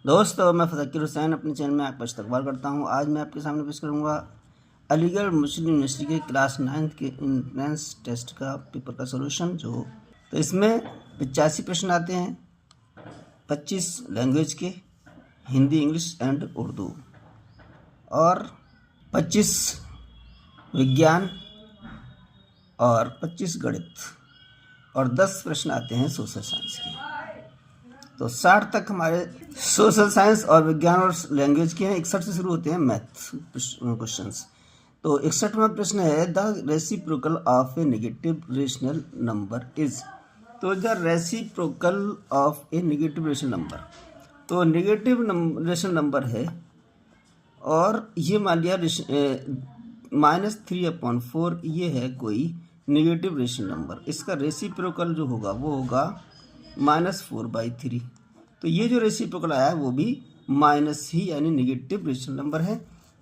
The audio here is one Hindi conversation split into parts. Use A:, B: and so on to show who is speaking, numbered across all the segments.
A: दोस्तों, मैं फ़ज़ाकिर हुसैन अपने चैनल में आपका इस्तकबाल करता हूं। आज मैं आपके सामने पेश करूंगा अलीगढ़ मुस्लिम यूनिवर्सिटी के क्लास 9th के एंट्रेंस टेस्ट का पेपर का सॉल्यूशन तो इसमें 85 प्रश्न आते हैं, 25 लैंग्वेज के, हिंदी, इंग्लिश एंड उर्दू, और 25 विज्ञान और 25 गणित, और 10 प्रश्न आते हैं सोशल साइंस के। तो 60 तक हमारे सोशल साइंस और विज्ञान और लैंग्वेज के हैं। 61 से शुरू होते हैं मैथ क्वेश्चंस। तो 61वां प्रश्न है, the reciprocal of a negative rational number is. तो the reciprocal of a negative rational number, तो नेगेटिव रेशनल नंबर है और ये मान लिया -3/4 ये है कोई नेगेटिव रेशनल नंबर। इसका रेसिप्रोकल जो होगा वो होगा -4/3। तो ये जो रेसिप्रोकल आया है वो भी माइनस ही यानी नेगेटिव रेशनल नंबर है।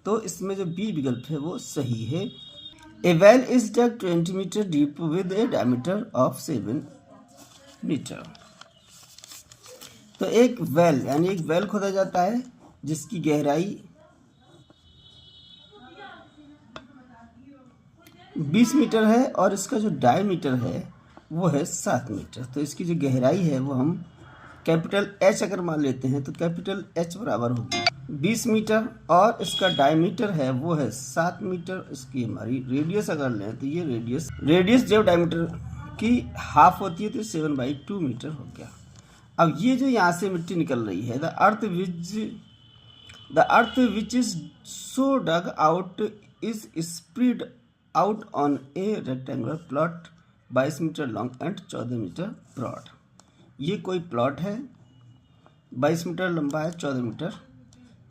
A: तो इसमें जो बी विकल्प है वो सही है। A well is dug 20 metre deep with a diameter of 7 metre. तो एक वेल यानी एक वेल खोदा जाता है जिसकी गहराई 20 मीटर है और इसका जो डायमीटर है वो है 7 मीटर। तो इसकी जो गहराई है वो हम कैपिटल एच अगर मान लेते हैं तो कैपिटल एच बराबर होगी 20 मीटर, और इसका डायमीटर है वो है 7 मीटर। इसकी हमारी रेडियस अगर लें तो ये रेडियस जब डायमीटर की हाफ होती है तो 7/2 मीटर हो गया। अब ये जो यहाँ से मिट्टी निकल रही है, the earth which is so dug out is spread out on a rectangular plot 22 metre long and 14 metre broad. ये कोई प्लॉट है, 22 मीटर लंबा है, 14 मीटर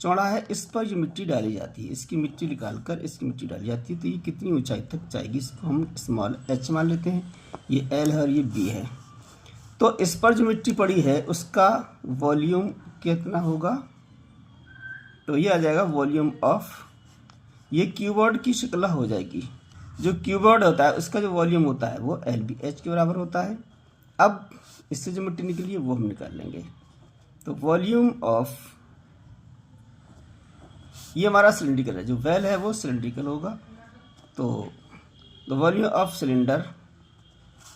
A: चौड़ा है। इस पर ये मिट्टी डाली जाती है, इसकी मिट्टी निकाल कर इसकी मिट्टी डाली जाती है। तो ये कितनी ऊंचाई तक जाएगी, इसको हम स्मॉल एच मान लेते हैं। ये एल है और ये बी है। तो इस पर जो मिट्टी पड़ी है उसका वॉल्यूम कितना होगा, तो ये आ जाएगा वॉल्यूम ऑफ, ये क्यूबॉड की शक्ल हो जाएगी। जो क्यूबॉड होता है उसका जो वॉल्यूम होता है वो एल बी एच के बराबर होता है। अब इससे जो मिट्टी निकली है वो हम निकाल लेंगे। तो वॉल्यूम ऑफ, ये हमारा सिलिंड्रिकल है, जो वेल है वो सिलिंड्रिकल होगा। तो द वॉल्यूम ऑफ सिलेंडर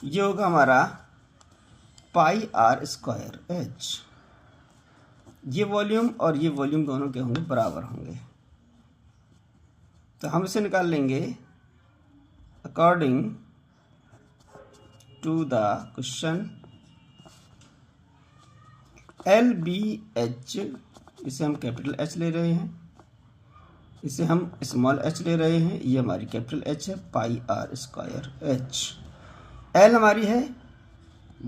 A: ये होगा हमारा πr² h। ये वॉल्यूम और ये वॉल्यूम दोनों के होंगे बराबर होंगे। तो हम इसे निकाल लेंगे according to the question. L B H, इसे हम कैपिटल एच ले रहे हैं, इसे हम स्मॉल एच ले रहे हैं, ये हमारी कैपिटल एच है, πr² h। एल हमारी है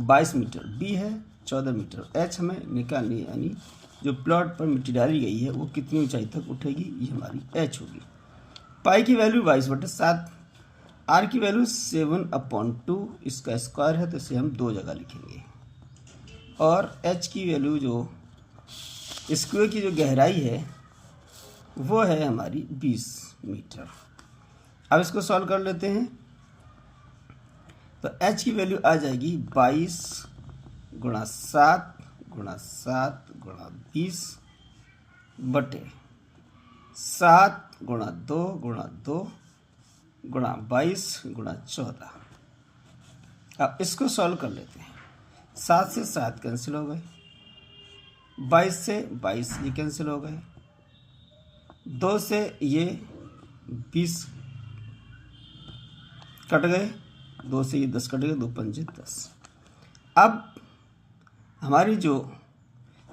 A: 22 मीटर, बी है 14 मीटर, एच हमें निकालनी है, यानी जो प्लॉट पर मिट्टी डाली गई है वो कितनी ऊंचाई तक उठेगी, ये हमारी एच होगी। पाई की वैल्यू 22/7, आर की वैल्यू 7/2, इसका स्क्वायर है तो इसे हम 2 जगह लिखेंगे, और एच की वैल्यू जो स्क्वायर की जो गहराई है वो है हमारी 20 मीटर। अब इसको सॉल्व कर लेते हैं। तो एच की वैल्यू आ जाएगी 22 × 7 × 7 × 20 बटे 7 × 2 × 2 × 22 × 14। अब इसको सॉल्व कर लेते हैं। 7 से 7 कैंसिल हो गए, 22 से 22 ये कैंसिल हो गए, 2 से ये 20 कट गए, 2 से ये 10 कट गए, 2 पंजे 10। अब हमारी जो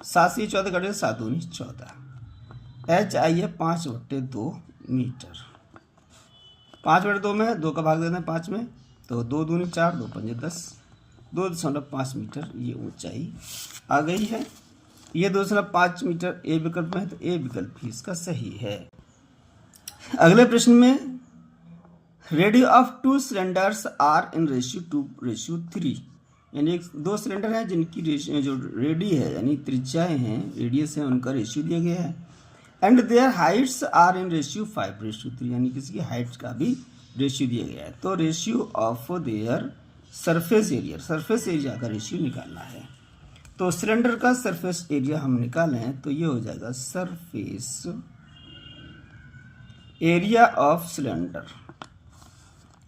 A: 7 से 14 कट गए, 7 दूनी 14। एच आई है 5/2 मीटर। 5/2 में 2 का भाग देना है 5 में, तो 2 दूनी 4, 2 पंजे 10, 2.5 मीटर ये ऊंचाई आ गई है। ये 2.5 मीटर ए विकल्प में है, तो ए विकल्प भी इसका सही है। अगले प्रश्न में, radio of 2 cylinders are in ratio 2:3, यानी 2 सिलेंडर हैं जिनकी जो रेडी है यानी त्रिज्याएं हैं, रेडियस है, उनका रेशियो दिया गया है। And their heights are in ratio 5:3, यानी किसी की हाइट का भी रेशियो दिया गया है। तो ratio of their surface area का रेशियो निकालना है। तो सिलेंडर का सरफेस एरिया हम निकालें तो ये हो जाएगा सरफेस एरिया ऑफ सिलेंडर,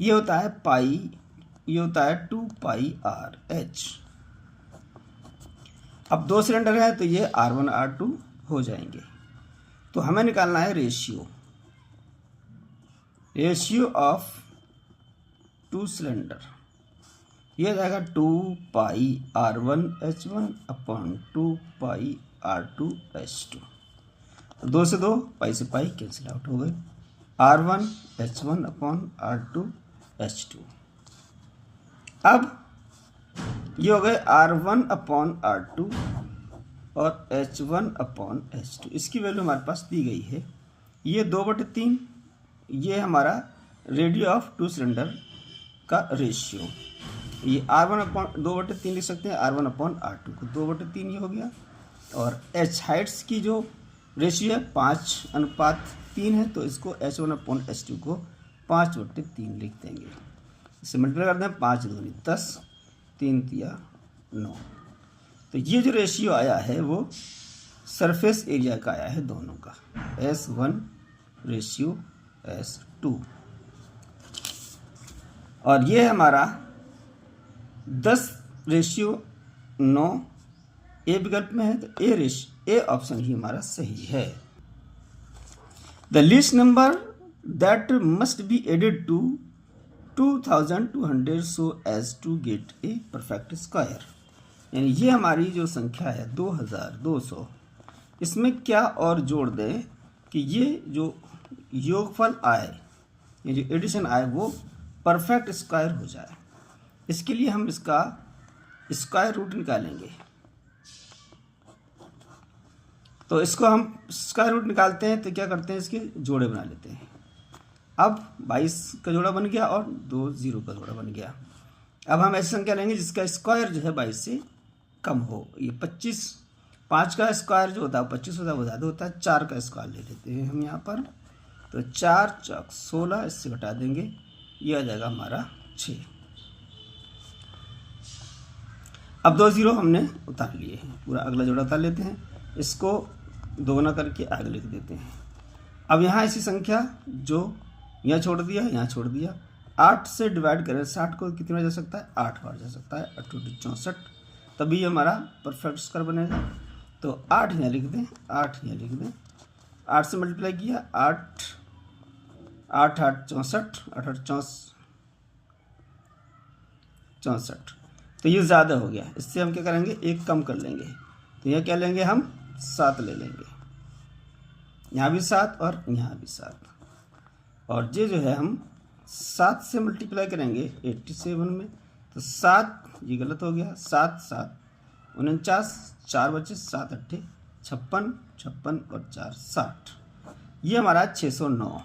A: ये होता है पाई, ये होता है 2 पाई आर एच। अब 2 सिलेंडर है तो ये R1 R2 हो जाएंगे। तो हमें निकालना है रेशियो ऑफ 2 सिलेंडर, ये हो जाएगा 2 पाई R1 H1 अपॉन 2 पाई R2 H2। 2 से 2, पाई से पाई कैंसिल आउट हो गए, R1 H1 upon R2 H2। अब ये हो गए R1 अपॉन R2 और H1 अपॉन H2। इसकी वैल्यू हमारे पास दी गई है, ये 2/3, ये हमारा रेडियो ऑफ 2 सिलेंडर का रेशियो, ये R1 अपॉन 2/3 लिख सकते हैं, R1 अपॉन R2 को 2/3 ये हो गया। और H हाइट्स की जो रेशियो है 5:3 है, तो इसको H1 अपॉन H2 को 5/3 लिख देंगे। इसे मल्टीप्लाई कर दें, 5 दूनी 10, 3 तिया 9। तो ये जो रेशियो आया है वो सरफेस एरिया का आया है दोनों का, S1 रेशियो S2। और ये हमारा 10 रेशियो 9 ए विकल्प में है, तो ए ऑप्शन ही हमारा सही है। The least number that must be added to 2200 so as to get a perfect square, यानी ये हमारी जो संख्या है 2200, इसमें क्या और जोड़ दें कि ये जो योगफल आए, ये जो एडिशन आए वो परफेक्ट स्क्वायर हो जाए। इसके लिए हम इसका स्क्वायर रूट निकालेंगे। तो इसको हम स्क्वायर रूट निकालते हैं तो क्या करते हैं, इसके जोड़े बना लेते हैं। अब 22 का जोड़ा बन गया और 2 0 का जोड़ा बन गया। अब हम ऐसी संख्या लेंगे जिसका स्क्वायर जो है 22 से कम हो। ये 25, 5 का स्क्वायर जो होता है 25 होता है, वो ज़्यादा होता है। 4 का स्क्वायर ले लेते हैं हम यहाँ पर, तो 4 चौक 16, इससे घटा देंगे, ये आ जाएगा हमारा 6। अब 2 0 हमने उतार लिए हैं, पूरा अगला जोड़ा उतार लेते हैं, इसको दोगुना करके आगे लिख देते हैं। अब यहाँ ऐसी संख्या जो यहाँ छोड़ दिया, यहाँ छोड़ दिया, 8 से डिवाइड करें 60 को कितनी बार जा सकता है, 8 बार जा सकता है, 8 64, तभी हमारा परफेक्ट स्क्वायर बनेगा। तो 8 यहाँ लिख दें, 8 यहाँ लिख दें, 8 से मल्टीप्लाई किया, 8 8 8 64, 8 8 64, तो ये ज़्यादा हो गया। इससे हम क्या करेंगे, एक कम कर लेंगे, तो यह क्या लेंगे, हम 7 ले लेंगे, यहाँ भी 7 और यहाँ भी 7। और ये जो है हम 7 से मल्टीप्लाई करेंगे 87 में, तो 7 ये गलत हो गया, 7 7 49, 4 बचे, 7 8 56, 56 और 4 60, ये हमारा 609।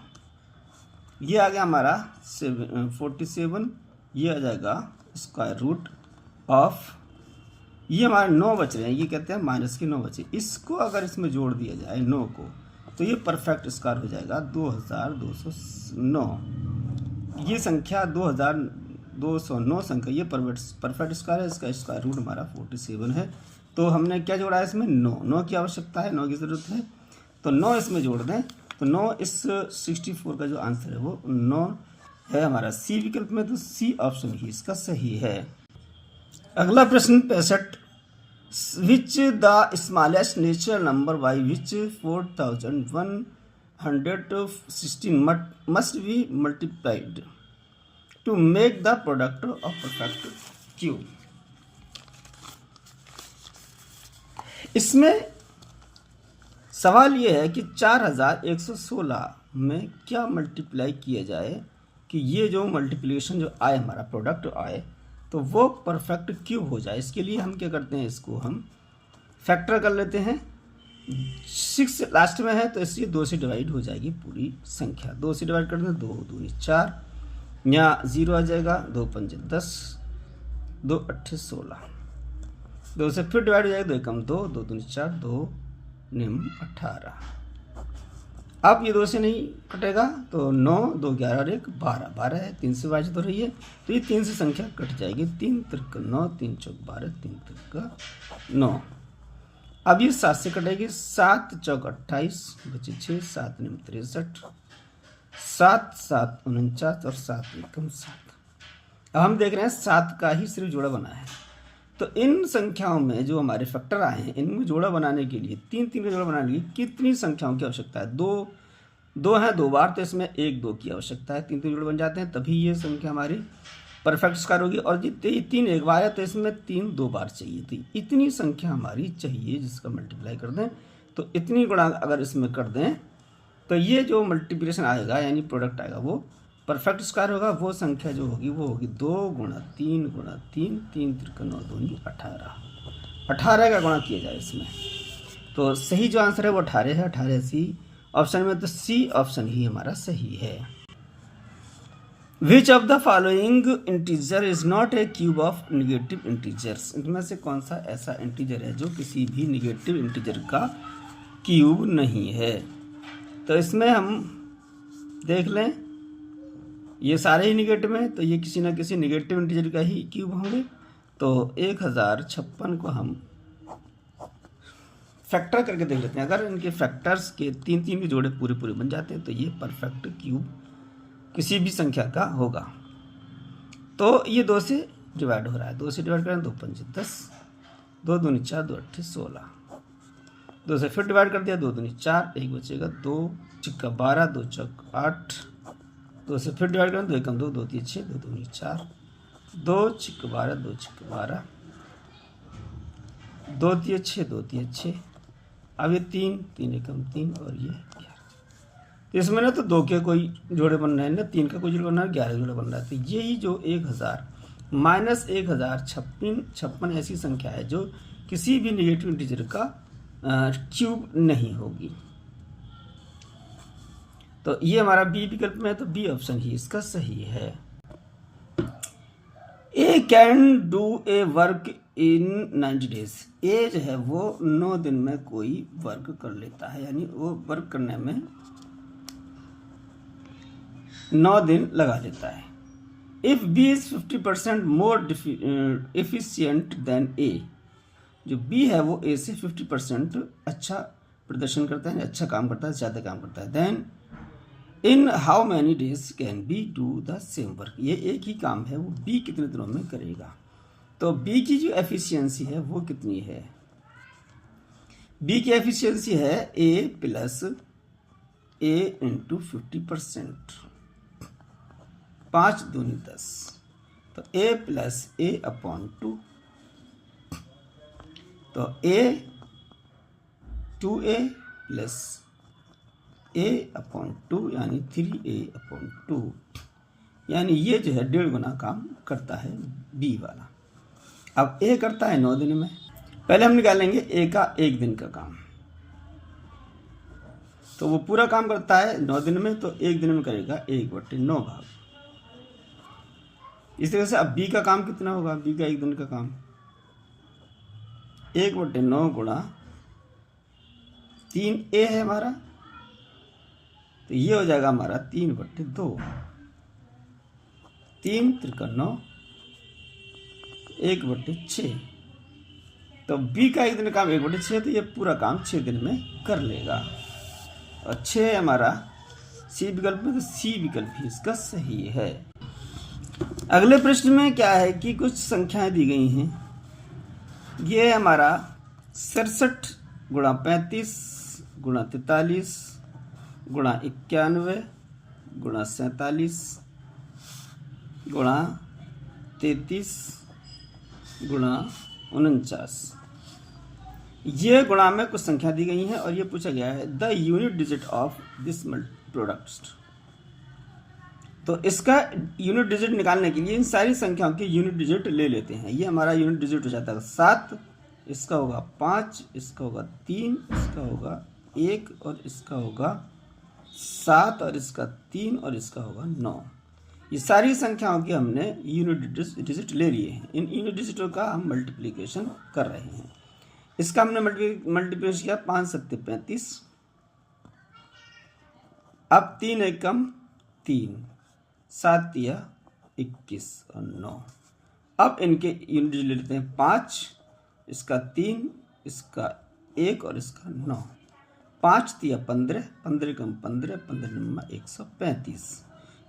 A: ये आ गया हमारा 47, ये आ जाएगा स्क्वायर रूट ऑफ, ये हमारे 9 बच रहे हैं, ये कहते हैं माइनस के 9 बचे। इसको अगर इसमें जोड़ दिया जाए 9 को, तो ये परफेक्ट स्क्वायर हो जाएगा 2209। ये संख्या 2209 संख्या, ये परफेक्ट स्क्वायर है, इसका स्क्वायर रूट हमारा 47 है। तो हमने क्या जोड़ा है इसमें, 9 की आवश्यकता है, 9 की ज़रूरत है, तो 9 इसमें जोड़ दें, तो 9 इस 64 का जो आंसर है वो 9 है हमारा सी विकल्प में, तो सी ऑप्शन ही इसका सही है। अगला प्रश्न 65, which the smallest natural number by which 4116 must be multiplied to make the product of perfect cube. इसमें सवाल ये है कि 4116 में क्या मल्टीप्लाई किया जाए कि ये जो मल्टीप्लिकेशन जो आए, हमारा प्रोडक्ट आए, तो वो परफेक्ट क्यूब हो जाए। इसके लिए हम क्या करते हैं, इसको हम फैक्टर कर लेते हैं। 6 लास्ट में है तो इसलिए 2 से डिवाइड हो जाएगी पूरी संख्या। 2 से डिवाइड कर दें, 2 दूनी 4, यहाँ 0 आ जाएगा, 2 पंजे 10, 2 अट्ठे 16, 2 से फिर डिवाइड हो जाएगा, 2 एकम 2, 2 दूनी 4, 2 निम 18। अब ये 2 से नहीं कटेगा तो 9, 2 11 और 1 12, 12 है, 3 से विभाजित हो रही है तो ये 3 से संख्या कट जाएगी। 3 त्रिक 9, 3 चौक 12, 3 त्रिक 9। अब ये 7 से कटेगी, 7 चौक 28 बचे 6, 7 9 63, 7 7 49 और 7 एकम 7। अब हम देख रहे हैं 7 का ही सिर्फ जोड़ा बना है। तो इन संख्याओं में जो हमारे फैक्टर आए हैं इनमें जोड़ा बनाने के लिए 3 3 का जोड़ा बनाने के लिए कितनी संख्याओं की आवश्यकता है? 2 है 2 बार, तो इसमें 1 2 की आवश्यकता है। 3 3 जोड़े बन जाते हैं तभी ये संख्या हमारी परफेक्ट स्क्वायर होगी। और जितने 3 एक बार है तो इसमें 3 2 बार चाहिए। तो इतनी संख्या हमारी चाहिए जिसका मल्टीप्लाई कर दें, तो इतनी गुणा अगर इसमें कर दें तो ये जो मल्टीप्लिकेशन आएगा यानी प्रोडक्ट आएगा वो परफेक्ट स्क्वायर होगा। वो संख्या जो होगी वो होगी 2 गुणा 3 गुणा 3, 3 त्रिक 9 दूनी 18। 18 का गुणा किया जाए इसमें, तो सही जो आंसर है वो 18 है। 18 सी ऑप्शन में, तो सी ऑप्शन ही हमारा सही है। विच of the following integer is not a cube of negative integers? इनमें से कौन सा ऐसा इंटीजर है जो किसी भी निगेटिव इंटीजर का क्यूब नहीं है? तो इसमें हम देख लें ये सारे ही निगेटिव हैं, तो ये किसी ना किसी निगेटिव इंटीजर का ही क्यूब होंगे। तो 1056 को हम फैक्टर करके देख लेते हैं। अगर इनके फैक्टर्स के 3 3 के जोड़े पूरे पूरे बन जाते हैं तो ये परफेक्ट क्यूब किसी भी संख्या का होगा। तो ये 2 से डिवाइड हो रहा है, 2 से डिवाइड करें 2 5 10, 2 दूनी 4, 2 8 16, 2 से फिर डिवाइड कर दिया, 2 दूनी 4, 1 बचेगा, 2 चिक्का 12, 2 चौक 8, 2 से फिर डिवाइड करें 2 एकम 2, 2 3 6, 2 दूनी 4, 2 चिक 12, 2 चिक 12, 2 3 6, 2 3 6। अब ये 3 3 एकम 3 और ये 11। तो इसमें ना तो 2 के कोई जोड़े बन रहे हैं ना 3 का कोई जोड़े बन रहा है, 11 जोड़े बन रहा है। तो यही जो 1000 माइनस 1056 ऐसी संख्या है जो किसी भी निगेटिव इंटीजर का क्यूब नहीं होगी। तो ये हमारा बी विकल्प में है, तो बी ऑप्शन ही इसका सही है। A can do a work in 90 days. A जो है वो 9 दिन में कोई वर्क कर लेता है, यानी वो वर्क करने में 9 दिन लगा लेता है। If B is 50% more efficient than A, जो बी है वो ए से 50% अच्छा प्रदर्शन करता है, अच्छा काम करता है, ज़्यादा काम करता है। Then in how many days can be do the same work. ये एक ही काम है वो बी कितने दिनों में करेगा। तो बी की जो एफिशिएंसी है वो कितनी है? बी की एफिशिएंसी है ए प्लस ए इंटू 50%, 5 दूनी 10, तो ए प्लस ए अपॉन 2। तो ए 2a प्लस a अपॉन 2 यानी 3a अपॉन 2, यानी ये जो है 1.5 गुना काम करता है बी वाला। अब a करता है 9 दिन में। पहले हम निकालेंगे a का 1 दिन का काम, तो वो पूरा काम करता है 9 दिन में, तो 1 दिन में करेगा 1/9 भाग। इस तरह से अब b का काम कितना होगा? b का 1 दिन का काम 1/9 गुणा 3a है हमारा, तो ये हो जाएगा हमारा 3/2, 3 त्रिक 9, 1/6। तो बी का 1 दिन काम 1/6, तो ये पूरा काम 6 दिन में कर लेगा। और 6 हमारा सी विकल्प में, तो सी विकल्प ही इसका सही है। अगले प्रश्न में क्या है कि कुछ संख्याएं दी गई हैं। ये हमारा 67 गुणा 35 गुणा 43 गुणा 91 गुणा 47 गुणा 33 गुणा 49, ये गुणा में कुछ संख्या दी गई हैं और ये पूछा गया है the unit digit of this product. तो इसका यूनिट डिजिट निकालने के लिए इन सारी संख्याओं के यूनिट डिजिट ले लेते हैं। ये हमारा यूनिट डिजिट हो जाता है 7, इसका होगा 5, इसका होगा 3, इसका होगा 1 और इसका होगा 7 और इसका 3 और इसका होगा 9। ये सारी संख्याओं की हमने यूनिट डिजिट ले लिए हैं। इन यूनिट डिजिटों का हम मल्टीप्लिकेशन कर रहे हैं। इसका हमने मल्टीप्लिकेशन किया 5 7 35, अब 3 एकम 3, 7 तिया 21 और 9। अब इनके यूनिट ले लेते हैं 5, इसका 3, इसका 1 और इसका 9। 5 तिया 15, 15 कम 15, 15 नम्मा 135।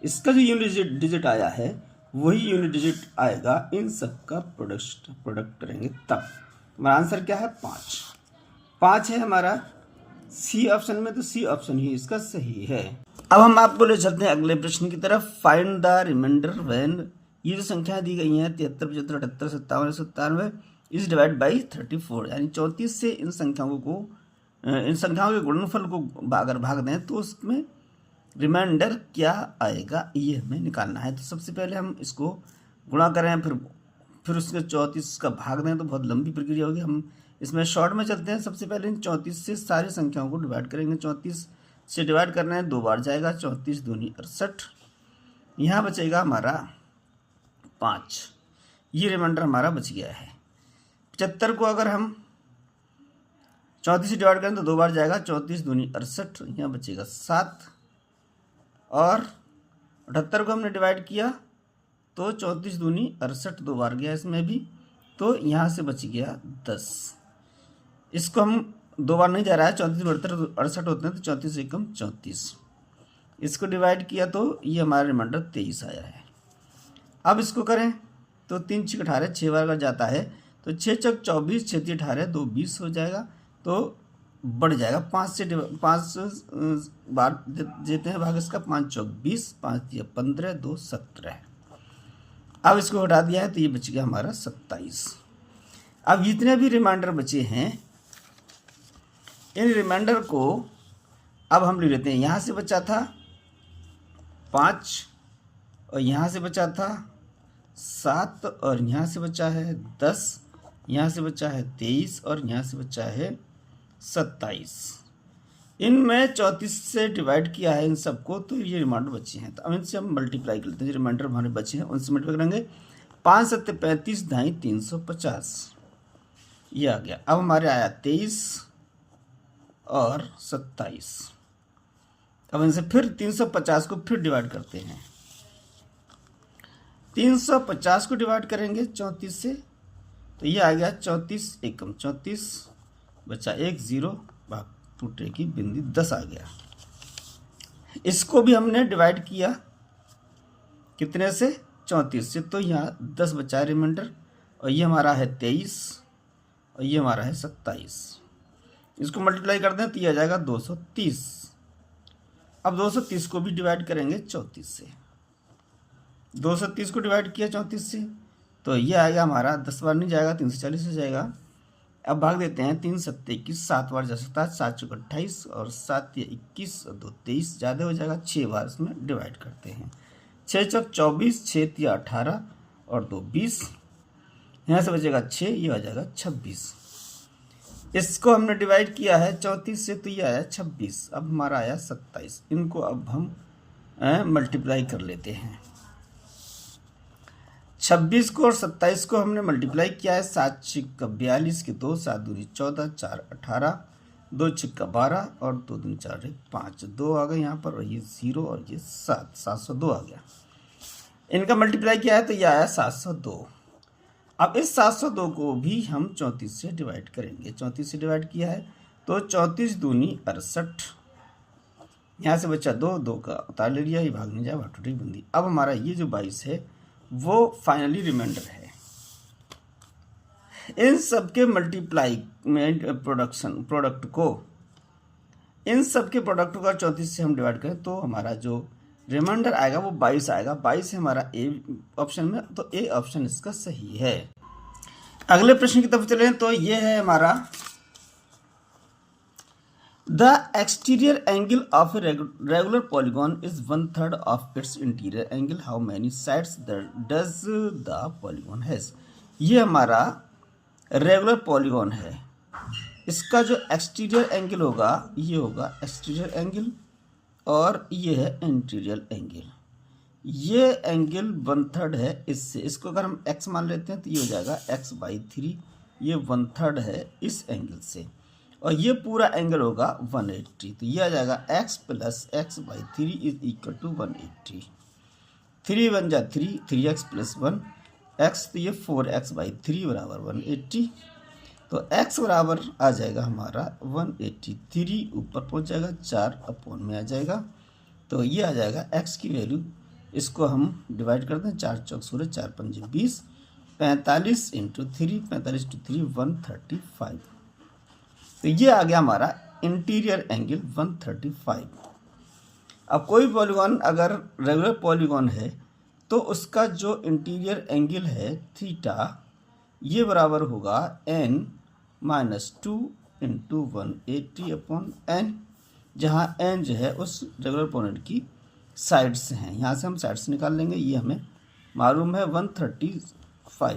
A: इसका जो यूनिट डिजिट आया है वही यूनिट डिजिट आएगा इन सब का प्रोडक्ट करेंगे तब। हमारा आंसर क्या है? 5 है हमारा सी ऑप्शन में, तो सी ऑप्शन ही इसका सही है। अब हम आपको ले चलते हैं अगले प्रश्न की तरफ। फाइंड द रिमाइंडर व्हेन, ये जो संख्या दी गई हैं 73, 75, 78, 57, 97 इज डिवाइड बाई 34, यानी 34 से इन संख्याओं के गुणनफल को अगर भाग दें तो उसमें रिमाइंडर क्या आएगा ये हमें निकालना है। तो सबसे पहले हम इसको गुणा करें, फिर उसके 34 का भाग दें, तो बहुत लंबी प्रक्रिया होगी। हम इसमें शॉर्ट में चलते हैं। सबसे पहले इन 34 से सारी संख्याओं को डिवाइड करेंगे। 34 से डिवाइड करना है, 2 बार जाएगा, 34 दूनी 68। यहाँ बचेगा हमारा 5, ये रिमाइंडर हमारा बच गया है। 75 को अगर हम 34 से डिवाइड करें तो 2 बार जाएगा, 34 दूनी 68, यहाँ बचेगा 7। और 78 को हमने डिवाइड किया तो 34 दूनी 68, 2 बार गया इसमें भी, तो यहाँ से बच गया 10। इसको हम 2 बार नहीं जा रहा है, 34 68 होते हैं, तो 34 एकम 34। इसको डिवाइड किया तो ये हमारा रिमाइंडर 23 आया है। अब इसको करें तो 3 6 18, 6 बार अगर जाता है तो 6 चौक 24, 6 3 18, 2 20 हो जाएगा, तो बढ़ जाएगा। 5 बार देते हैं भाग इसका, 5 चौक 20, 5 तिया 15, 2 17। अब इसको हटा दिया है तो ये बच गया हमारा 27। अब जितने भी रिमाइंडर बचे हैं इन रिमाइंडर को अब हम ले लेते हैं। यहाँ से बचा था 5 और यहाँ से बचा था 7 और यहाँ से बचा है 10, यहाँ से बचा है 23 और यहाँ से बचा है 27। इनमें 34 से डिवाइड किया है इन सबको, तो ये रिमाइंडर बचे हैं। तो अब इनसे हम मल्टीप्लाई कर लेते हैं। जो रिमाइंडर हमारे बचे हैं उनसे मल्टीप्लाई करेंगे। 5 7 35, ढाई 350, ये आ गया। अब हमारे आया 23 और 27। अब इनसे फिर 350 को फिर डिवाइड करते हैं। 350 को डिवाइड करेंगे 34 से, तो ये आ गया 34 एकम 34, बचा 1 0, भाग टूटे की बिंदी 10 आ गया। इसको भी हमने डिवाइड किया कितने से? 34 से, तो यहाँ 10 बचा रिमाइंडर, और ये हमारा है 23 और ये हमारा है 27। इसको मल्टीप्लाई कर दें तो ये आ जाएगा 230। अब 230 को भी डिवाइड करेंगे 34 से। 230 को डिवाइड किया 34 से, तो ये आएगा हमारा 10 बार नहीं जाएगा, 340 हो जाएगा। अब भाग देते हैं। 3 7 21, 7 बार जा सकता है, 7 चौक 28 और 7 तिया 21 और 2 23, ज़्यादा हो जाएगा, 6 बार इसमें डिवाइड करते हैं। 6 चौक 24, 6 तिया 18 और 2 20, यहाँ से बचेगा 6, ये आ जाएगा 26। इसको हमने डिवाइड किया है 34 से, तो ये आया 26। अब हमारा आया 27। इनको अब हम मल्टीप्लाई कर लेते हैं। 26 को और 27 को हमने मल्टीप्लाई किया है। 7 छिक्का 42 के 2, 7 दूनी 14, 4 18, 2 छिक्का 12 और 2 दूनी 4 5, 2 आ गए यहाँ पर, और ये 0 और ये 7, 702 आ गया। इनका मल्टीप्लाई किया है तो ये आया 702। अब इस 702 को भी हम 34 से डिवाइड करेंगे। 34 से डिवाइड किया है तो 34 दूनी 68, यहाँ से बच्चा 2, 2 का उतार ले लिया, ये भाग नहीं जाए, भाग टूटी बंदी। अब हमारा ये जो 22 है वो फाइनली रिमाइंडर है। इन सब के मल्टीप्लाई में प्रोडक्ट को इन सब के प्रोडक्ट को 34 से हम डिवाइड करें तो हमारा जो रिमाइंडर आएगा वो 22 आएगा। 22 है हमारा ए ऑप्शन में, तो ए ऑप्शन इसका सही है। अगले प्रश्न की तरफ चलें तो ये है हमारा the exterior angle of a regular polygon is 1/3 of its interior angle, how many sides does the polygon has. ये हमारा रेगुलर पॉलीगॉन है। इसका जो एक्सटीरियर एंगल होगा ये होगा एक्सटीरियर एंगल, और ये है इंटीरियर एंगल। ये एंगल 1/3 है इससे। इसको अगर हम x मान लेते हैं तो ये हो जाएगा x/3, ये 1/3 है इस एंगल से। और ये पूरा एंगल होगा 180। तो ये आ जाएगा x plus X by 3 is equal to 180। 3 बन जा 3, 3x प्लस 1 x, तो ये 4x बाई 3 बराबर 180। तो x बराबर आ जाएगा हमारा 183, ऊपर पहुंच जाएगा 4 अपॉन में आ जाएगा। तो ये आ जाएगा x की वैल्यू, इसको हम डिवाइड करते हैं, 4 चौक 16, 4 पंजे 20, 45 इंटू 3, 45 टू 3 135। तो ये आ गया हमारा इंटीरियर एंगल 135। अब कोई पॉलीगॉन अगर रेगुलर पॉलीगॉन है तो उसका जो इंटीरियर एंगल है थीटा, ये बराबर होगा n minus 2 into 180 upon n, जहाँ n जो है उस रेगुलर पॉइंट की साइड्स हैं। यहाँ से हम साइड्स निकाल लेंगे, ये हमें मालूम है 135।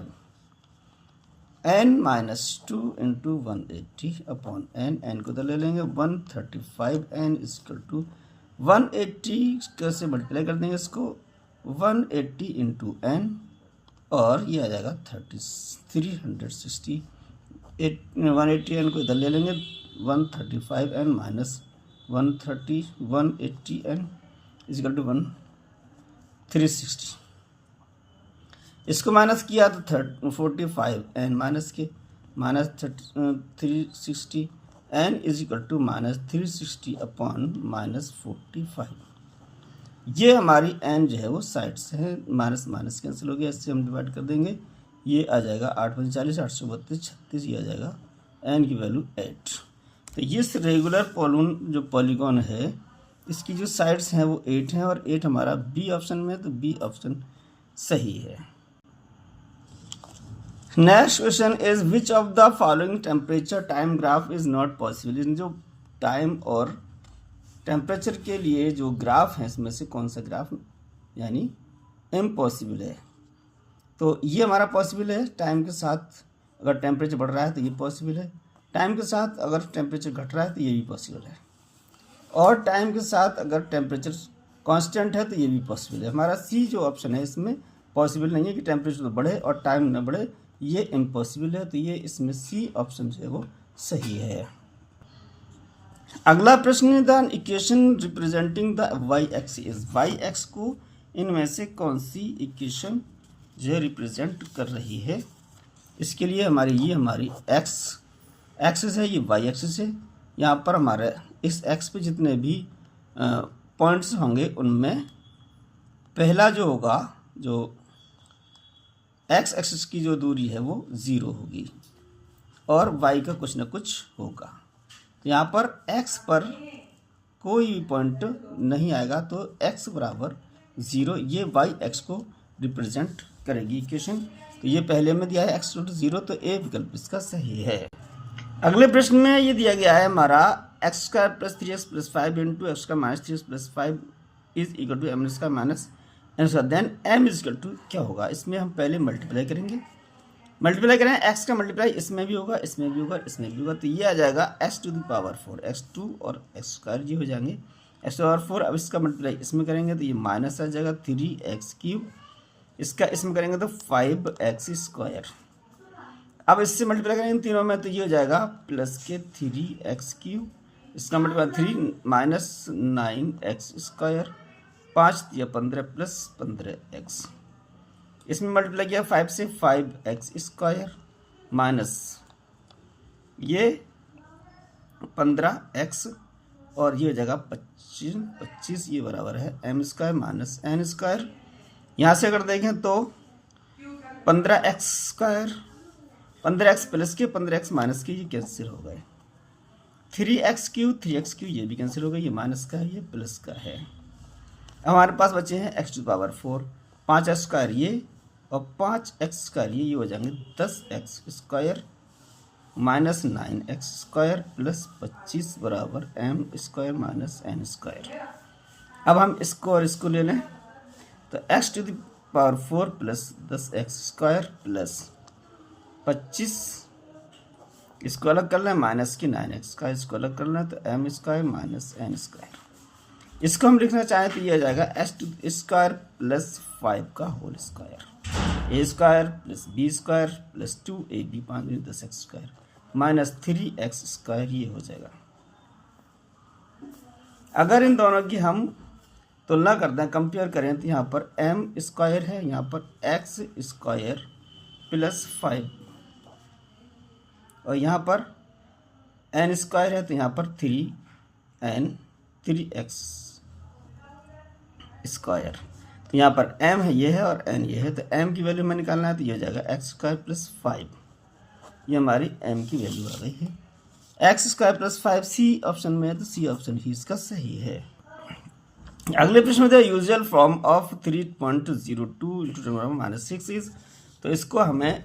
A: n minus 2 into 180 upon n को तो ले लेंगे 135, n इक्वल टू 180 कैसे मल्टीप्लाई कर देंगे इसको 180 इंटू n, और ये आ जाएगा 360। 180 n को इधर ले लेंगे, 135 n minus 180 n equal to 360। इसको माइनस किया तो 45 n माइनस के minus 360 n is equal to minus 360 upon minus 45। ये हमारी n जो है वो साइड से है, माइनस माइनस कैंसिल हो गया, इससे हम डिवाइड कर देंगे, ये आ जाएगा 8 × 40, 832, 36, ये आ जाएगा n की वैल्यू 8। तो ये रेगुलर जो पॉलीगॉन है इसकी जो साइड्स हैं वो 8 हैं, और 8 हमारा बी ऑप्शन में है, तो बी ऑप्शन सही है। Next question is which of the following temperature time graph is not possible. इन जो टाइम और टेम्परेचर के लिए जो ग्राफ है इसमें से कौन सा ग्राफ यानी इम्पॉसिबल है। तो ये हमारा पॉसिबल है, टाइम के साथ अगर टेम्परेचर बढ़ रहा है तो ये पॉसिबल है, टाइम के साथ अगर टेम्परेचर घट रहा है तो ये भी पॉसिबल है, और टाइम के साथ अगर टेम्परेचर कांस्टेंट है तो ये भी पॉसिबल है। हमारा सी जो ऑप्शन है इसमें पॉसिबल नहीं है कि टेम्परेचर बढ़े और टाइम न बढ़े, ये इम्पॉसिबल है। तो ये इसमें सी ऑप्शन जो है वो सही है। अगला प्रश्न, the equation representing the Y X is, Y X को इनमें से कौन सी इक्वेशन जो है रिप्रेजेंट कर रही है। इसके लिए हमारी एक्स एक्सिस है, ये वाई एक्सिस है। यहाँ पर हमारे इस एक्स पे जितने भी पॉइंट्स होंगे उनमें पहला जो होगा, जो एक्स एक्सिस की जो दूरी है वो 0 होगी, और वाई का कुछ ना कुछ होगा। यहाँ पर x पर कोई भी पॉइंट नहीं आएगा, तो x बराबर 0, ये वाई एक्स को रिप्रेजेंट करेगी इक्वेशन। तो ये पहले में दिया है x = 0, तो ए विकल्प इसका सही है। अगले प्रश्न में ये दिया गया है हमारा x² + 3x + 5 into x² - 3x + 5 is equal to m² minus n², then m equal to क्या होगा। इसमें हम पहले मल्टीप्लाई करेंगे, मल्टीप्लाई करें x का मल्टीप्लाई इसमें भी होगा, इसमें भी होगा, इसमें भी होगा, तो ये आ जाएगा x⁴ x2 और x² ये हो जाएंगे x⁴। अब इसका मल्टीप्लाई इसमें करेंगे तो ये माइनस आ जाएगा 3x³, इसका इसमें करेंगे तो 5x²। अब इससे मल्टीप्लाई करेंगे तीनों में तो ये हो जाएगा प्लस के 3x³, इसका मल्टीप्लाई 3 माइनस 9x², 5 या 15 प्लस 15x, इसमें मल्टीप्लाई किया 5 से 5x² माइनस ये 15x, और ये हो जाएगा 25, ये बराबर है m² माइनस n²। यहाँ से अगर देखें तो 15x² 15x प्लस के 15x माइनस के ये कैंसिल हो गए, 3x³ 3x³ ये भी कैंसिल हो गए, ये माइनस का है ये प्लस का है। अब हमारे पास बचे हैं x⁴ 5x² ये और 5x² ये हो जाएंगे 10x² माइनस 9x² प्लस 25 बराबर m² माइनस n²। अब हम इसको और इसको ले लें तो x⁴ प्लस 10x² प्लस 25, इसको अलग कर लें, माइनस की 9x² इसको अलग कर लें तो m² माइनस n²। इसको हम लिखना चाहें तो ये आ जाएगा x² प्लस 5 का whole square, a² plus b² plus 2ab 5 × 10x²। Minus 3x², ये हो जाएगा। अगर इन दोनों की हम तुलना करते हैं, कंपेयर करें, तो यहाँ पर m² है, यहाँ पर x² प्लस 5, और यहाँ पर n² है, तो यहाँ पर 3x²। तो यहाँ पर m है, ये है, और n ये है, तो m की वैल्यू में निकालना है, तो ये हो जाएगा x² प्लस 5। ये हमारी m की वैल्यू आ गई है। x² प्लस 5 सी ऑप्शन में है, तो सी ऑप्शन ही इसका सही है। अगले प्रश्न में यूजुअल फॉर्म ऑफ 3.02 × 6 इज, तो इसको हमें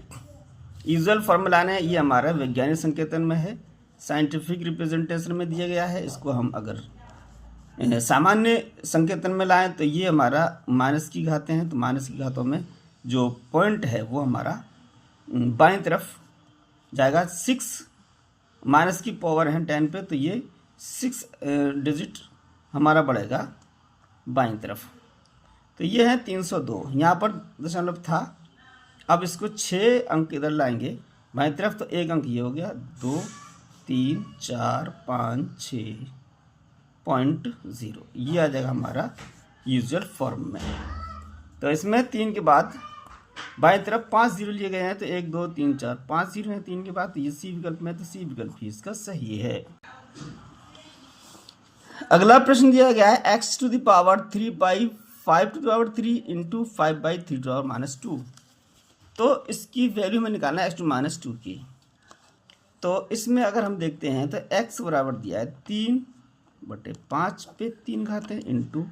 A: यूजुअल फॉर्म लाना है। ये हमारा वैज्ञानिक संकेतन में है, साइंटिफिक रिप्रेजेंटेशन में दिया गया है। इसको हम अगर सामान्य संकेतन में लाएं तो ये हमारा माइनस की घातें हैं, तो माइनस की घातों में जो पॉइंट है वो हमारा बाईं तरफ जाएगा। 6 माइनस की पावर है 10 पे, तो ये 6 डिजिट हमारा बढ़ेगा बाईं तरफ। तो ये है 302, यहाँ पर दशमलव था। अब इसको 6 अंक इधर लाएंगे बाईं तरफ, तो 1 अंक ये हो गया, 2 3 4 5 6.0, ये आ जाएगा हमारा यूजुअल फॉर्म में। तो इसमें 3 के बाद बाईं तरफ 5 जीरो लिए गए हैं, तो 1 2 3 4 5 जीरो हैं 3 के बाद, तो ये सी विकल्प में, तो सी विकल्प ही इसका सही है। अगला प्रश्न दिया गया है x³ 3/5³ इंटू 5/3⁻²। तो इसकी वैल्यू में निकालना है x⁻² की। तो इसमें अगर हम देखते हैं तो x बराबर दिया है 3/5 पे 3 घातें इंटू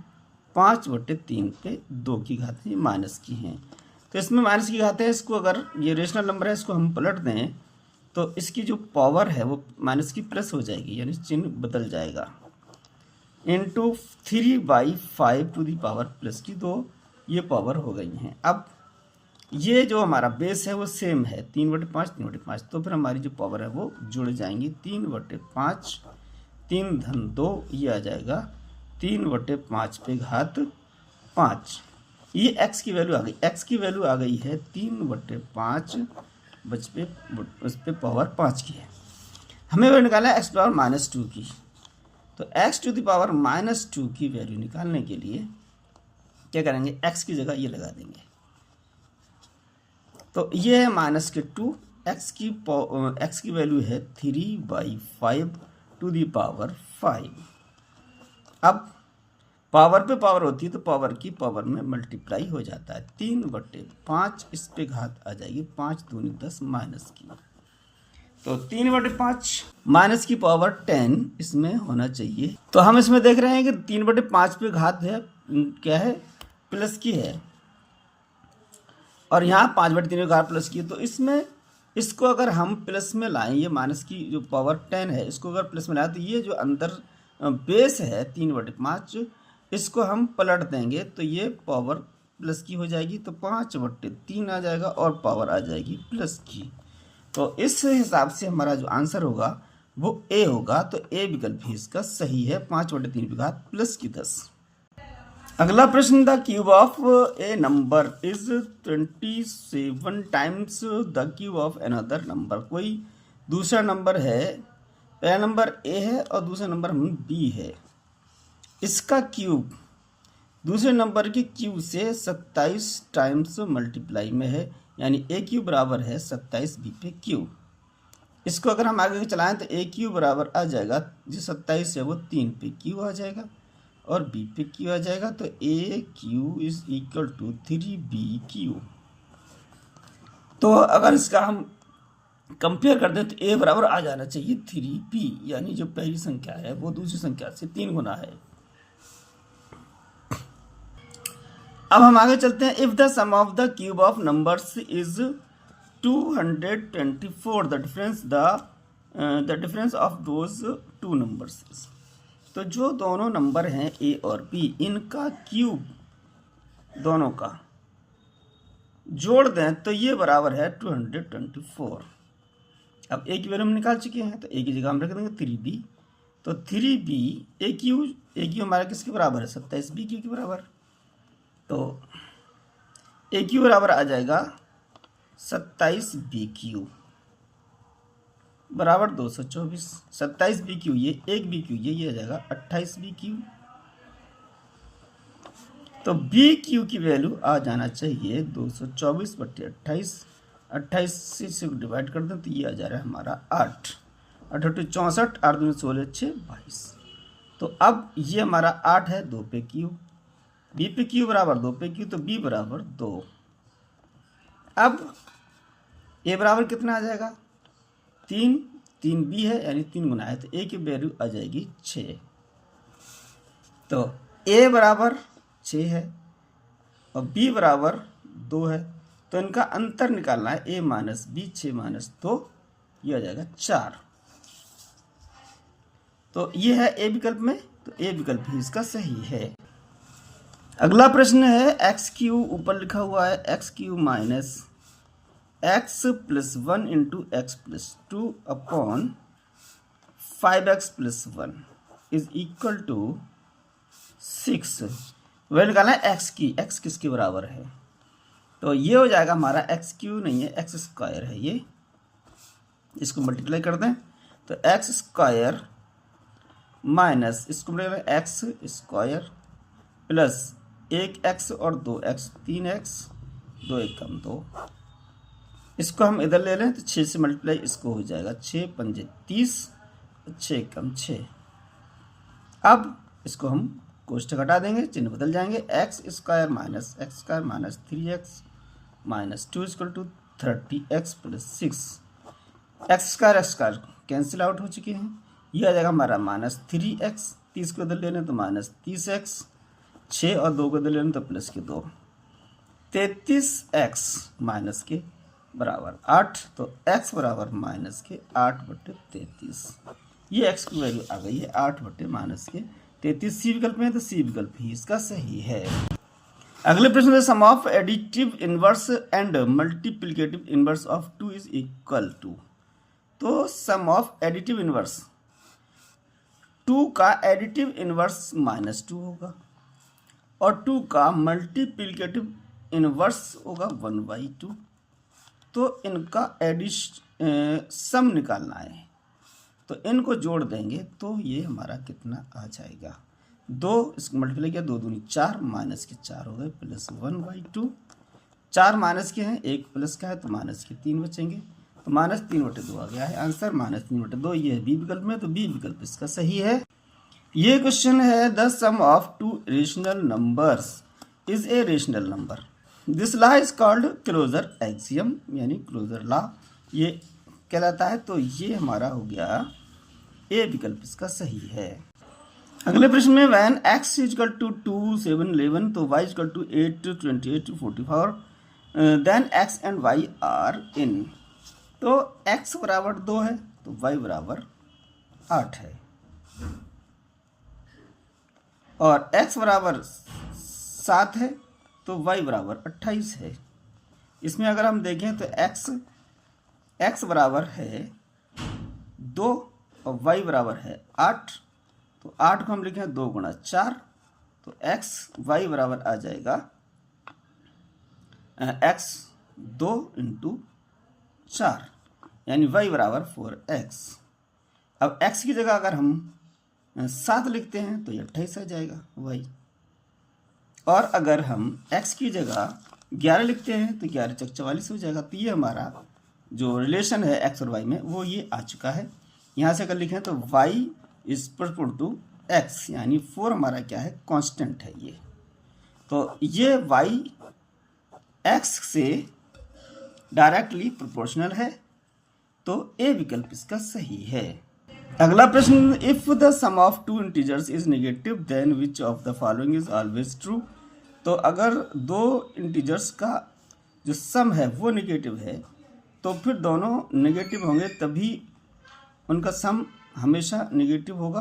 A: 5/3 पे 2 की घातें माइनस की हैं। तो इसमें माइनस की घातें, इसको अगर ये रेशनल नंबर है, इसको हम पलट दें तो इसकी जो पावर है वो माइनस की प्लस हो जाएगी, यानी चिन्ह बदल जाएगा। इंटू 3/5² ये पावर हो गई हैं। अब ये जो हमारा बेस है वो सेम है, 3/5 3/5, तो फिर हमारी जो पावर है वो जुड़ जाएंगी। 3/5 3 धन 2, ये आ जाएगा 3/5 पे घात 5। ये x की वैल्यू आ गई, x की वैल्यू आ गई है 3/5, उस पे पावर 5 की है। हमें वैल्यू निकालना है x⁻² की। तो x⁻² की वैल्यू निकालने के लिए क्या करेंगे, x की जगह ये लगा देंगे। तो ये है -2, x की वैल्यू है 3/5⁵। अब पावर पे पावर होती है तो पावर की पावर में मल्टीप्लाई हो जाता है। 3/5 इस पे घात आ जाएगी, 5 दूनी 10 माइनस की, तो 3/5 माइनस की पावर 10 इसमें होना चाहिए। तो हम इसमें देख रहे हैं कि 3/5 पे घात है, क्या है, प्लस की है, और यहाँ 5/3 पे घात प्लस की है। तो इसमें इसको अगर हम प्लस में लाएं, ये माइनस की जो पावर 10 है इसको अगर प्लस में लाएं, तो ये जो अंदर बेस है 3/5, इसको हम पलट देंगे तो ये पावर प्लस की हो जाएगी, तो 5/3 आ जाएगा और पावर आ जाएगी प्लस की। तो इस हिसाब से हमारा जो आंसर होगा वो ए होगा। तो ए विकल्प भी इसका सही है, 5/3 पे घात प्लस की 10। अगला प्रश्न, the cube of A number is 27 times the cube of another number. कोई दूसरा नंबर है, पहला नंबर ए है और दूसरा नंबर बी है, इसका क्यूब दूसरे नंबर के क्यूब से 27 टाइम्स मल्टीप्लाई में है, यानी ए क्यूब बराबर है 27 बी पे क्यूब। इसको अगर हम आगे चलाएं तो ए क्यूब बराबर आ जाएगा, जो 27 है वो 3 पे क्यूब आ जाएगा और बी पे क्यू आ जाएगा, तो A Q is equal to 3b Q. तो अगर इसका हम कंपेयर कर दें तो ए बराबर आ जाना चाहिए 3b, यानी जो पहली संख्या है वो दूसरी संख्या से 3 गुना है। अब हम आगे चलते हैं। If the sum of the cube of numbers is 224, the difference of those two numbers. तो जो दोनों नंबर हैं ए और बी, इनका क्यूब दोनों का जोड़ दें तो ये बराबर है 224। अब ए की वैल्यू हम निकाल चुके हैं, तो ए की जगह हम रख देंगे 3b। तो 3b ए क्यू हमारा किसके बराबर है, 27 बी क्यू के बराबर। तो ए क्यू बराबर आ जाएगा 27 बी क्यू। बराबर 224। 27 बी क्यू ये, एक बी क्यू ये आ जाएगा 28 बी क्यू। तो बी क्यू की वैल्यू आ जाना चाहिए 224/28। 28 से डिवाइड कर दें तो ये आ जा रहा है हमारा 8। 8 64, 8 दूनी 16, 6 22। तो अब ये हमारा 8 है 2 पे क्यू, बी पे क्यू बराबर 2 पे क्यू, तो बी बराबर 2। अब ए बराबर कितना आ जाएगा 3, 3 बी है यानी 3 गुना है, तो ए की वैल्यू आ जाएगी 6। तो ए बराबर 6 है और बी बराबर 2 है, तो इनका अंतर निकालना है ए माइनस बी। 6 माइनस 2 ये आ जाएगा 4। तो ये है ए विकल्प में, तो ए विकल्प ही इसका सही है। अगला प्रश्न है एक्स क्यू, ऊपर लिखा हुआ है X Q minus X plus 1 into X plus 2 upon 5x plus 1 is equal to 6। वह निकालना है एक्स की, एक्स किसके बराबर है, तो ये हो जाएगा हमारा एक्स क्यू नहीं है एक्स स्क्वायर है ये, इसको मल्टीप्लाई कर दें तो एक्स स्क्वायर माइनस इसको multiply x square plus 1x और 2x 3x, 2 1 कम 2, इसको हम इधर ले लें तो 6 से मल्टीप्लाई इसको हो जाएगा 6 पंजे 30, 6 कम 6। अब इसको हम कोष्ठक हटा देंगे, चिन्ह बदल जाएंगे, X square minus 3x minus 2 equal to 30x plus 6। X square cancel out हो चुके हैं, यह आ जाएगा हमारा माइनस 3x, 30 को इधर ले लें तो माइनस 30x, 6 और 2 को इधर ले लें तो प्लस के 2, 33x माइनस के बराबर 8, तो x बराबर माइनस के 8/33। ये x की वैल्यू आ गई है 8/-33। सी विकल्प में, तो सी विकल्प ही इसका सही है। अगले प्रश्न में sum of additive inverse and multiplicative inverse of 2 is equal to. तो सम ऑफ एडिटिव इनवर्स 2 का एडिटिव इनवर्स -2 होगा और 2 का मल्टीप्लिकेटिव इनवर्स होगा 1/2। तो इनका सम निकालना है, तो इनको जोड़ देंगे तो ये हमारा कितना आ जाएगा 2, इसको मल्टीप्लाई किया 2 दूनी 4, माइनस के 4 हो गए प्लस 1/2। 4 माइनस के हैं, 1 प्लस का है तो माइनस के 3 बचेंगे, तो -3/2 आ गया है आंसर, -3/2। ये है बी विकल्प में, तो बी विकल्प इसका सही है। ये क्वेश्चन है the sum of 2 rational numbers is a rational number, this law is called closure axiom यानी क्लोजर लॉ ये कहलाता है। तो ये हमारा हो गया ए विकल्प इसका सही है। अगले प्रश्न में वैन x इक्वल टू 2 7 11 तो y equal to 8 28 44 then x and y are in. तो x बराबर 2 है तो y बराबर 8 है और x बराबर 7 है तो y बराबर 28 है। इसमें अगर हम देखें तो x बराबर है 2 और y बराबर है 8, तो 8 को हम लिखें 2 गुणा 4, तो y बराबर आ जाएगा x 2 इंटू 4 यानी y बराबर 4x। अब x की जगह अगर हम 7 लिखते हैं तो ये 28 आ जाएगा y, और अगर हम x की जगह 11 लिखते हैं तो 11 × 44 हो जाएगा। तो ये हमारा जो रिलेशन है x और y में वो ये आ चुका है। यहाँ से अगर लिखें तो y is proportional to x यानी 4 हमारा क्या है कांस्टेंट है ये, तो ये y x से डायरेक्टली प्रोपोर्शनल है, तो ए विकल्प इसका सही है। अगला प्रश्न if the sum of 2 integers is negative then which of the following is always true. तो अगर 2 इंटीजर्स का जो सम है वो नेगेटिव है तो फिर दोनों नेगेटिव होंगे तभी उनका सम हमेशा नेगेटिव होगा,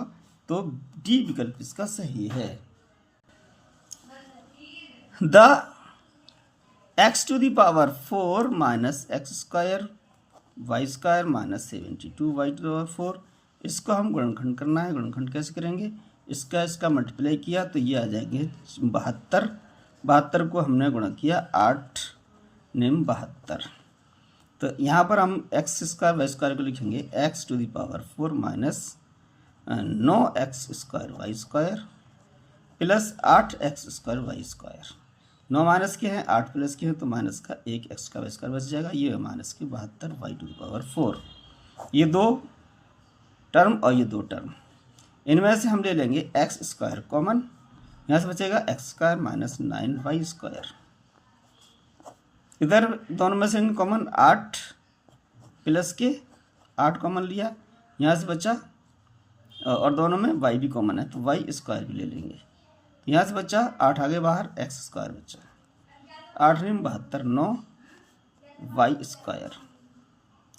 A: तो डी विकल्प इसका सही है। The x to the power 4 minus X square Y square minus 72 Y to power 4, इसको हम गुणनखंड करना है। गुणनखंड कैसे करेंगे, इसका मल्टीप्लाई किया तो ये आ जाएंगे 72 को हमने गुणा किया 8 निम 72, तो यहाँ पर हम एक्स स्क्वायर वाई स्क्वायर को लिखेंगे X to the power 4 minus 9x square Y square plus 8x square Y square. 9 minus के हैं, 8 प्लस के हैं, तो माइनस का 1x का वाई स्क्वायर बच जाएगा। ये माइनस के 72 वाई टू द पावर 4। ये दो टर्म और ये दो टर्म, इनमें से हम ले लेंगे एक्स स्क्वायर कॉमन, यहाँ से बचेगा x square minus 9y square. इधर दोनों में से कॉमन 8 प्लस के 8 कॉमन लिया, यहाँ से बचा, और दोनों में y भी कॉमन है तो वाई स्क्वायर भी ले लेंगे। यहाँ से बचा 8 आगे बाहर, एक्स स्क्वायर बचा, 8 में 72 9 वाई स्क्वायर।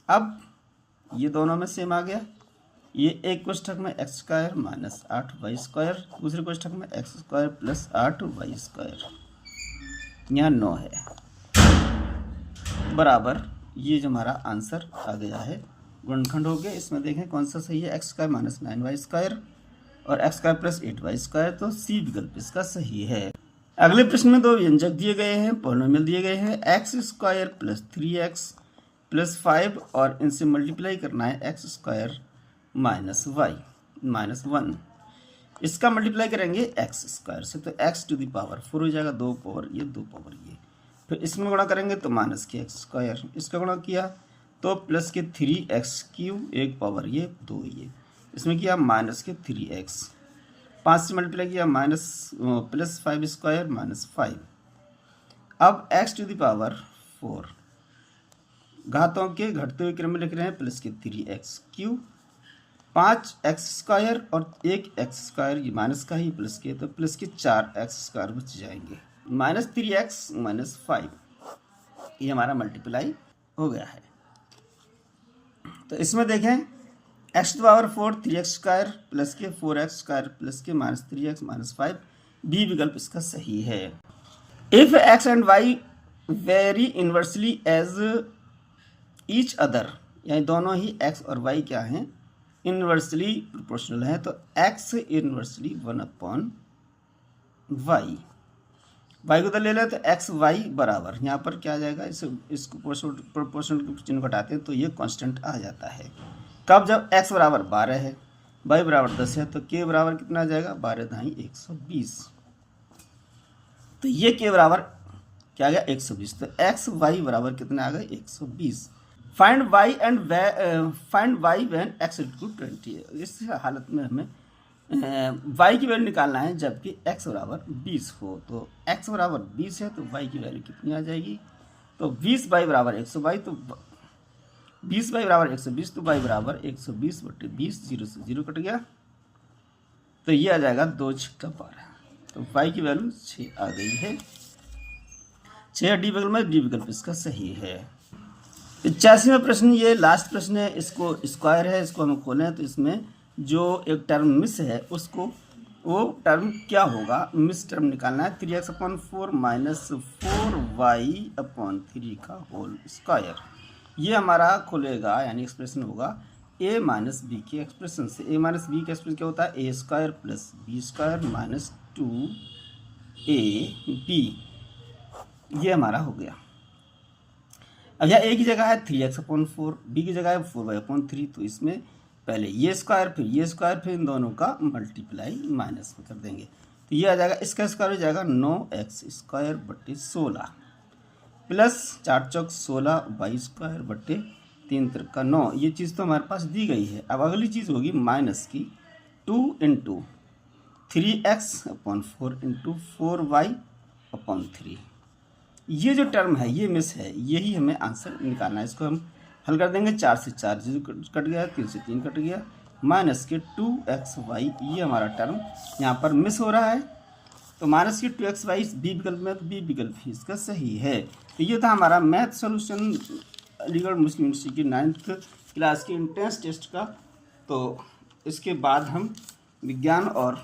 A: अब ये दोनों में सेम आ गया, ये एक कोष्ठक में X square minus 8 Y square, दूसरे कोष्ठक में X square plus 8 Y square, यहाँ 9 है बराबर। ये जो हमारा आंसर आ गया है गुणनखंड हो गया। इसमें देखें कौन सा सही है, X square minus 9y square और X square plus 8y square, तो सी विकल्प इसका सही है। अगले प्रश्न में दो व्यंजक दिए गए हैं, पॉलिनोमियल दिए गए हैं, x square plus 3x plus 5 और इनसे मल्टीप्लाई करना है X square minus Y minus 1। इसका मल्टीप्लाई करेंगे एक्स स्क्वायर से, तो एक्स टू द पावर 4 हो जाएगा, 2 पावर ये 2 पावर ये। फिर इसमें गुणा करेंगे तो माइनस के एक्स स्क्वायर, इसका गुणा किया तो प्लस के 3x क्यूब, 1 पावर ये 2 ये, इसमें किया माइनस के 3x, 5 से मल्टीप्लाई किया माइनस प्लस 5 स्क्वायर माइनस 5। अब x टू द पावर 4 घातों के घटते हुए क्रम में लिख रहे हैं, प्लस के 3x क्यूब, 5x स्क्वायर और 1x स्क्वायर, ये माइनस का ही प्लस के, तो प्लस के 4x स्क्वायर बच जाएंगे, माइनस 3x माइनस 5। ये हमारा मल्टीप्लाई हो गया है। तो इसमें देखें x to power 4 3x square plus के 4x स्क्वायर प्लस के माइनस 3x माइनस 5, बी विकल्प इसका सही है। If x and y vary inversely as each other, यानी दोनों ही x और y क्या हैं, इनवर्सली प्रोपोर्शनल है, तो x इनवर्सली 1/y, y को तो ले लें तो एक्स वाई बराबर, यहाँ पर क्या आ जाएगा, इसको प्रोपोर्शनल चिन्ह घटाते हैं तो ये कांस्टेंट आ जाता है। कब, जब x बराबर 12 है, y बराबर 10 है, तो k बराबर कितना आ जाएगा, 12 दाई 120, तो ये k बराबर क्या आ गया 120, तो एक्स वाई बराबर कितना आ गया 120। Find y when x equal to 20, इस हालत में हमें y की वैल्यू निकालना है जबकि x बराबर 20 हो, तो x बराबर 20 है तो y की वैल्यू कितनी आ जाएगी, तो 20y बराबर 100y, तो 20y बराबर 120, तो y बराबर 120/20, 0 से 0 कट गया, तो ये आ जाएगा 2 × 12, तो y की वैल्यू 6 आ गई है। 6 डी विकल्प में डी विकल्प इसका सही है। 85वां प्रश्न, ये लास्ट प्रश्न है, इसको स्क्वायर है, इसको हम खोलें तो इसमें जो एक टर्म मिस है उसको, वो टर्म क्या होगा, मिस टर्म निकालना है। 3x/4 माइनस 4y/3 का होल स्क्वायर, ये हमारा खुलेगा, यानी एक्सप्रेशन होगा a माइनस बी के एक्सप्रेशन से। a माइनस बी का एक्सप्रेशन क्या होता है, a square plus B square minus 2ab, ये हमारा हो गया। अब यहाँ a की जगह है 3x/4, b की जगह है 4y/3, तो इसमें पहले ये स्क्वायर फिर ये स्क्वायर फिर इन दोनों का मल्टीप्लाई माइनस में कर देंगे, तो ये आ जाएगा, इसका स्क्वायर हो जाएगा 9x स्क्वायर बटे 16 प्लस 4 चौक 16 वाई स्क्वायर बटे 3 त्रिका 9। ये चीज़ तो हमारे पास दी गई है। अब अगली चीज़ होगी माइनस की 2 × 3x/4 × 4y/3। ये जो टर्म है ये मिस है, यही हमें आंसर निकालना है। इसको हम हल कर देंगे, 4 से 4 कट गया, 3 से 3 कट गया, माइनस के 2xy, ये हमारा टर्म यहाँ पर मिस हो रहा है, तो माइनस के 2xy बी विकल्प में, तो बी विकल्प ही इसका सही है। तो ये था हमारा मैथ सॉल्यूशन अलीगढ़ मुस्लिम यूनिवर्सिटी की 9th क्लास के इंट्रेंस टेस्ट का। तो इसके बाद हम विज्ञान और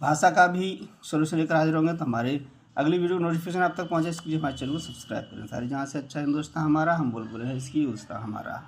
A: भाषा का भी सॉल्यूशन लेकर हाजिर होंगे। तो हमारे अगली वीडियो नोटिफिकेशन आप तक पहुंचे, इसके लिए हमारे चैनल को सब्सक्राइब करें। सारे जहाँ से अच्छा हिंदुस्तान हमारा, हम बोल बोले हैं इसकी उस्ता हमारा।